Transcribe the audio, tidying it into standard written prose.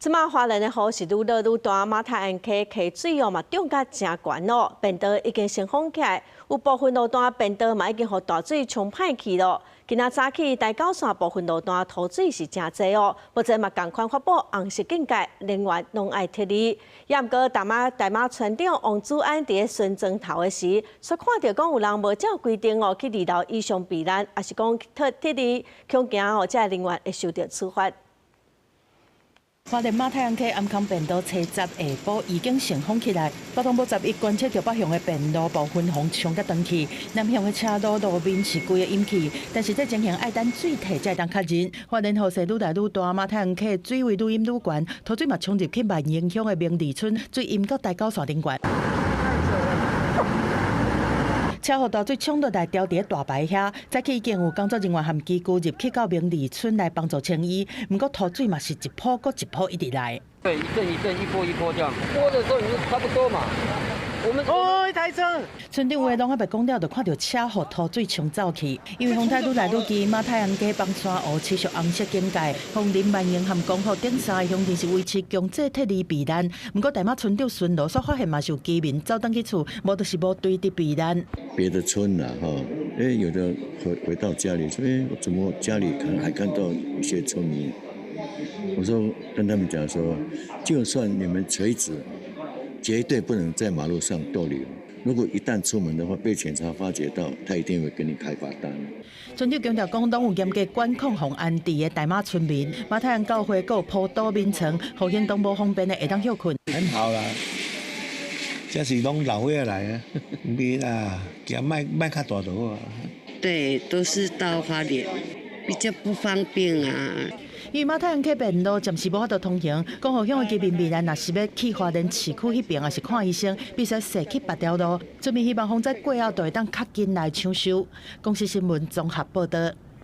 即马花莲的雨是愈落愈大，马太安溪溪水嘛涨甲真悬咯，便道已经升封起来，有部分路段便道嘛已经互大水冲歹去咯。今仔早起，大高山部分路段土水是真济哦，目前嘛共款发布红色警戒，人员拢爱撤离。也毋过，大马村长王祖安伫咧巡庄头的时，却看到讲有人无照规定哦去二楼以上避难，也是讲撤离，恐惊哦这人员会受到处罚。 花莲马太安溪安康便道车站下晡已经升封起来，交通部11观测到北向的便路部分风冲甲断去，南向的车路路面是规个淹去，但是这情形爱等水退才会当确认。花莲雨势愈来愈大，马太安溪水位愈淹愈悬，土水嘛冲入去万盈乡的明利村，水淹到大高山顶悬。 车祸大水冲落来，掉伫大牌遐，早起已经有工作人员和机构入去到明利村来帮助清淤。不过土水嘛是一波过一波一直来。对，一阵一阵，一波一波这样。波的时候你就差不多嘛。一台车。村长话拢还未讲了，就看到车祸土水冲走去。因为风台愈来愈急，马太安溪帮山湖持续红色警戒，枫林、万盈和光复顶三个乡镇是维持强制撤离避难。不过大马村长巡逻所发现嘛，是有居民走倒去厝，无就是无对地避难。别的村啦，有的回到家里说，我怎么家里还看到一些村民？我说跟他们讲说，就算你们垂直，绝对不能在马路上逗留。如果一旦出门的话，被警察发觉到，他一定会给你开罚单。村长强调，讲拢有严格管控红安地的大马村民，马太安教会还有坡道面层，互行动无方便的会当休困。很好啦，这是拢老岁来啊，别啦，行迈较大就好啊。对，都是到花莲，比较不方便啊。 因为马太安溪便路暂时无法度通行，讲互乡的居民未来若是要去花莲市区迄边，也是看医生，必须驶去别条路。村民希望风灾过后，就会当较紧来抢修。公司新闻综合报道。